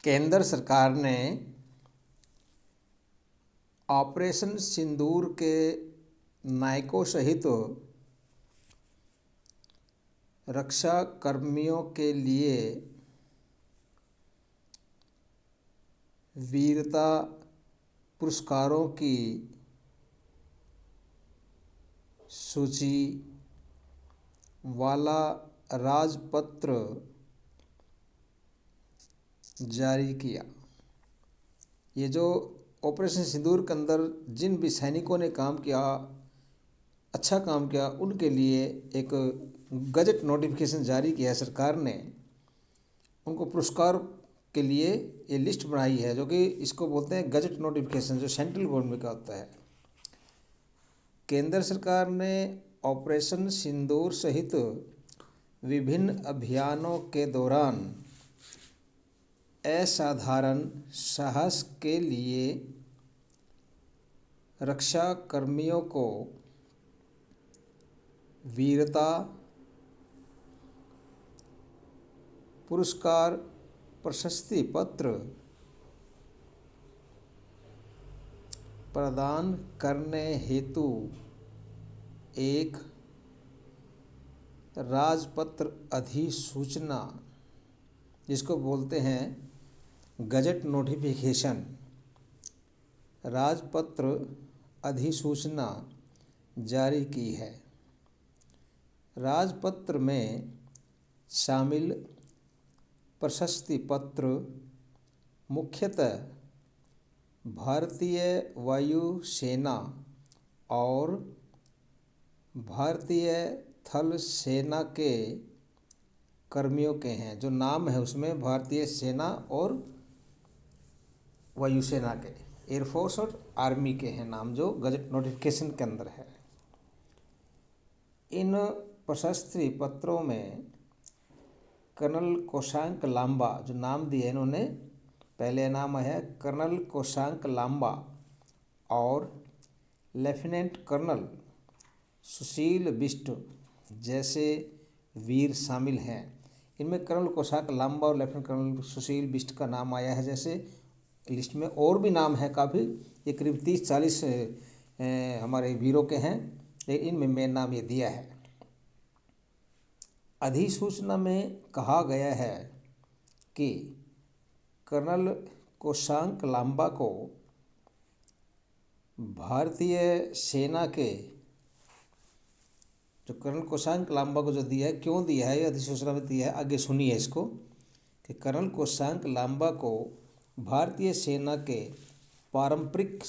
केंद्र सरकार ने ऑपरेशन सिंदूर के नायकों सहित रक्षा कर्मियों के लिए वीरता पुरस्कारों की सूची वाला राजपत्र जारी किया। ये जो ऑपरेशन सिंदूर के अंदर जिन भी सैनिकों ने काम किया, अच्छा काम किया, उनके लिए एक गजट नोटिफिकेशन जारी किया है सरकार ने। उनको पुरस्कार के लिए ये लिस्ट बनाई है, जो कि इसको बोलते हैं गजट नोटिफिकेशन, जो सेंट्रल गवर्नमेंट का होता है। केंद्र सरकार ने ऑपरेशन सिंदूर सहित विभिन्न अभियानों के दौरान असाधारण साहस के लिए रक्षा कर्मियों को वीरता पुरस्कार प्रशस्ति पत्र प्रदान करने हेतु एक राजपत्र अधिसूचना, जिसको बोलते हैं गजट नोटिफिकेशन, राजपत्र अधिसूचना जारी की है। राजपत्र में शामिल प्रशस्ति पत्र मुख्यतः भारतीय वायुसेना और भारतीय थल सेना के कर्मियों के हैं। जो नाम है उसमें भारतीय सेना और वायुसेना के, एयरफोर्स और आर्मी के हैं नाम, जो गजट नोटिफिकेशन के अंदर है। इन प्रशस्ति पत्रों में कर्नल कोशांक लांबा, जो नाम दिया इन्होंने, पहले नाम है कर्नल कोशांक लांबा और लेफ्टिनेंट कर्नल सुशील बिष्ट जैसे वीर शामिल हैं। इनमें कर्नल कोशांक लांबा और लेफ्टिनेंट कर्नल सुशील बिष्ट का नाम आया है। जैसे लिस्ट में और भी नाम है काफ़ी, ये करीब 30-40 हमारे वीरों के हैं, लेकिन इनमें मेन नाम ये दिया है। अधिसूचना में कहा गया है कि कर्नल कोशांक लांबा को भारतीय सेना के, जो कर्नल कोशांक लांबा को जो दिया है, क्यों दिया है, ये अधिसूचना में दिया है, आगे सुनिए इसको, कि कर्नल कोशांक लांबा को भारतीय सेना के पारंपरिक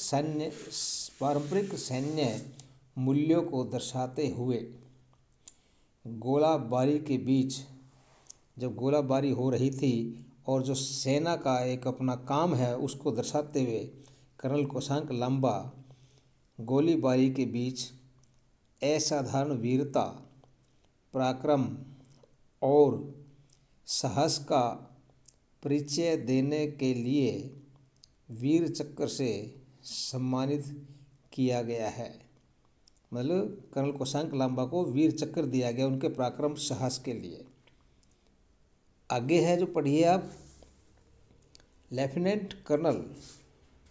सैन्य मूल्यों को दर्शाते हुए गोलाबारी के बीच, जब गोलाबारी हो रही थी और जो सेना का एक अपना काम है उसको दर्शाते हुए कर्नल कोशांक लांबा गोलीबारी के बीच असाधारण वीरता, पराक्रम और साहस का परिचय देने के लिए वीर चक्र से सम्मानित किया गया है। मतलब कर्नल कोशांक लांबा को वीर चक्र दिया गया उनके पराक्रम साहस के लिए। आगे है जो पढ़िए आप, लेफ्टिनेंट कर्नल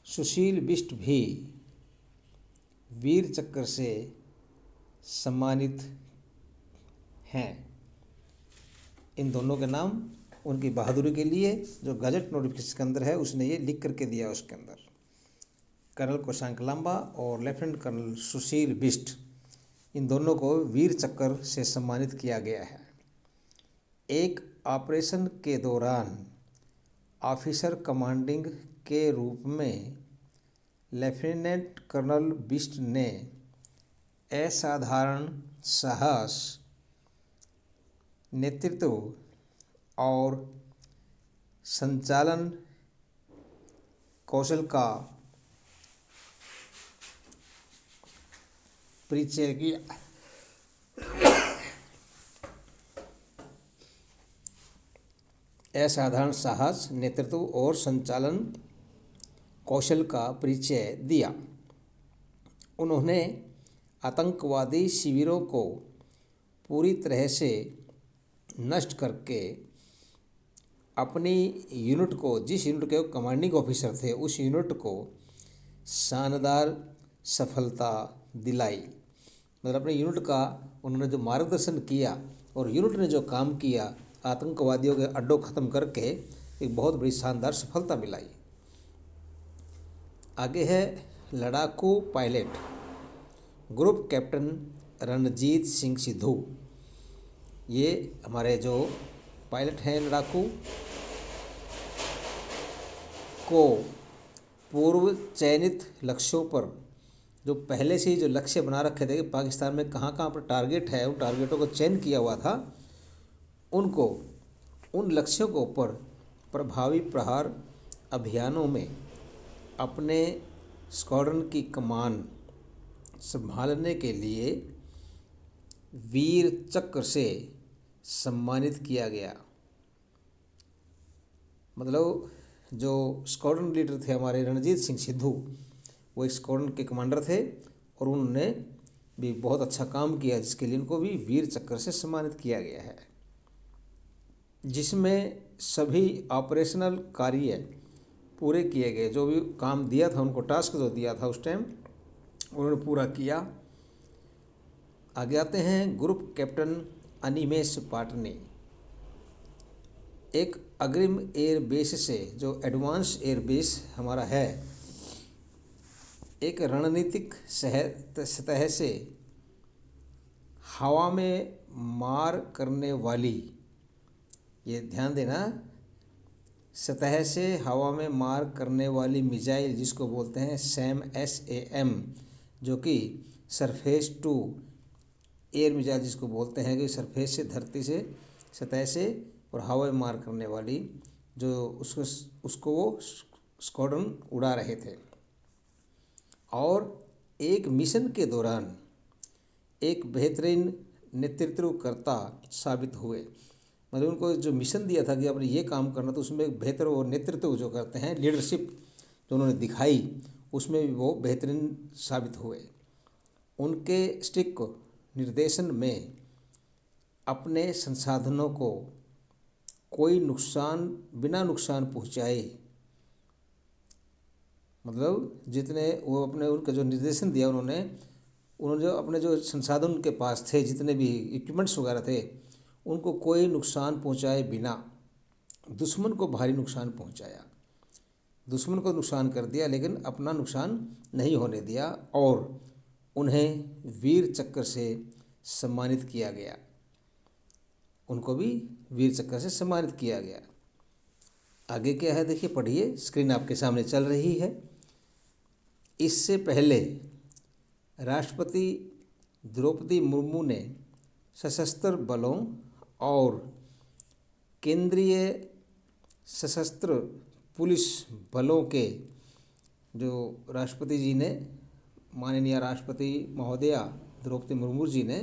सुशील बिष्ट भी वीर चक्र से सम्मानित हैं। इन दोनों के नाम उनकी बहादुरी के लिए जो गजट नोटिफिकेशन के अंदर है उसने ये लिख करके दिया। उसके अंदर कर्नल कोशांक लांबा और लेफ्टिनेंट कर्नल सुशील बिष्ट, इन दोनों को वीर चक्र से सम्मानित किया गया है। एक ऑपरेशन के दौरान ऑफिसर कमांडिंग के रूप में लेफ्टिनेंट कर्नल बिष्ट ने असाधारण साहस, नेतृत्व और संचालन कौशल का परिचय किया। असाधारण साहस, नेतृत्व और संचालन कौशल का परिचय दिया। उन्होंने आतंकवादी शिविरों को पूरी तरह से नष्ट करके अपनी यूनिट को, जिस यूनिट के वो कमांडिंग ऑफिसर थे, उस यूनिट को शानदार सफलता दिलाई। मतलब अपने यूनिट का उन्होंने जो मार्गदर्शन किया और यूनिट ने जो काम किया, आतंकवादियों के अड्डों ख़त्म करके एक बहुत बड़ी शानदार सफलता मिलाई। आगे है लड़ाकू pilot, group captain Ranjit Singh Sidhu. ये हमारे जो पायलट हैं लड़ाकू को पूर्व चयनित लक्ष्यों पर, जो पहले से ही जो लक्ष्य बना रखे थे कि पाकिस्तान में कहाँ कहाँ पर टारगेट है, उन टारगेटों को चयन किया हुआ था, उनको उन लक्ष्यों के ऊपर प्रभावी प्रहार अभियानों में अपने स्क्वाड्रन की कमान संभालने के लिए वीर चक्र से सम्मानित किया गया। मतलब जो स्क्वाड्रन लीडर थे हमारे रणजीत सिंह सिद्धू, वो एक स्क्वाड्रन के कमांडर थे और उन्होंने भी बहुत अच्छा काम किया, जिसके लिए उनको भी वीर चक्र से सम्मानित किया गया है, जिसमें सभी ऑपरेशनल कार्य पूरे किए गए। जो भी काम दिया था उनको, टास्क जो दिया था उस टाइम, उन्होंने पूरा किया। आगे आते हैं ग्रुप कैप्टन अनिमेष पाटनी। एक अग्रिम एयर बेस से, जो एडवांस एयर बेस हमारा है, एक रणनीतिक सतह से हवा में मार करने वाली, ये ध्यान देना, सतह से हवा में मार करने वाली मिसाइल जिसको बोलते हैं SAM, जो कि सरफेस टू एयर मिसाइल जिसको बोलते हैं, कि सरफेस से, धरती से, सतह से और हवा में मार करने वाली, जो उसको वो स्क्वाड्रन उड़ा रहे थे। और एक मिशन के दौरान एक बेहतरीन नेतृत्वकर्ता साबित हुए। मतलब उनको जो मिशन दिया था कि आपने ये काम करना, तो उसमें एक बेहतर वो नेतृत्व जो करते हैं, लीडरशिप जो उन्होंने दिखाई, उसमें भी वो बेहतरीन साबित हुए। उनके स्ट्रिक्ट निर्देशन में अपने संसाधनों को कोई नुकसान, बिना नुकसान पहुंचाए, मतलब जितने वो अपने, उनका जो निर्देशन दिया उन्होंने जो अपने जो संसाधन उनके पास थे, जितने भी इक्विपमेंट्स वगैरह थे, उनको कोई नुकसान पहुंचाए बिना दुश्मन को भारी नुकसान पहुंचाया। दुश्मन को नुकसान कर दिया लेकिन अपना नुकसान नहीं होने दिया, और उन्हें वीर चक्र से सम्मानित किया गया। उनको भी वीर चक्र से सम्मानित किया गया। आगे क्या है देखिए, पढ़िए, स्क्रीन आपके सामने चल रही है। इससे पहले राष्ट्रपति द्रौपदी मुर्मू ने सशस्त्र बलों और केंद्रीय सशस्त्र पुलिस बलों के, जो राष्ट्रपति जी ने, माननीय राष्ट्रपति महोदया द्रौपदी मुर्मू जी ने,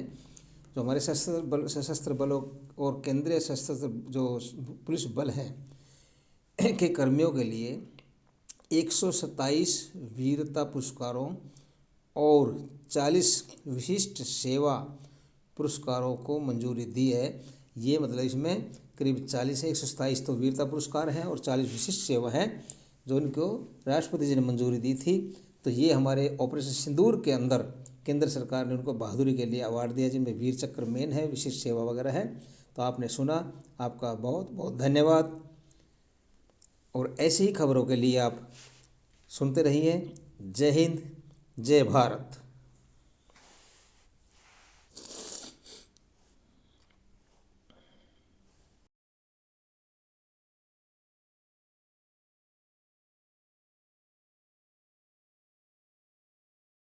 जो हमारे सशस्त्र बलों और केंद्रीय सशस्त्र जो पुलिस बल हैं के कर्मियों के लिए 127 वीरता पुरस्कारों और 40 विशिष्ट सेवा पुरस्कारों को मंजूरी दी है। ये मतलब इसमें करीब 40 है, 127 तो वीरता पुरस्कार हैं और 40 विशिष्ट सेवा हैं जो इनको राष्ट्रपति जी ने मंजूरी दी थी। तो ये हमारे ऑपरेशन सिंदूर के अंदर केंद्र सरकार ने उनको बहादुरी के लिए अवार्ड दिया, जिनमें वीर चक्र मेन है, विशिष्ट सेवा वगैरह है। तो आपने सुना, आपका बहुत बहुत धन्यवाद। और ऐसी ही खबरों के लिए आप सुनते रहिए। जय हिंद, जय भारत।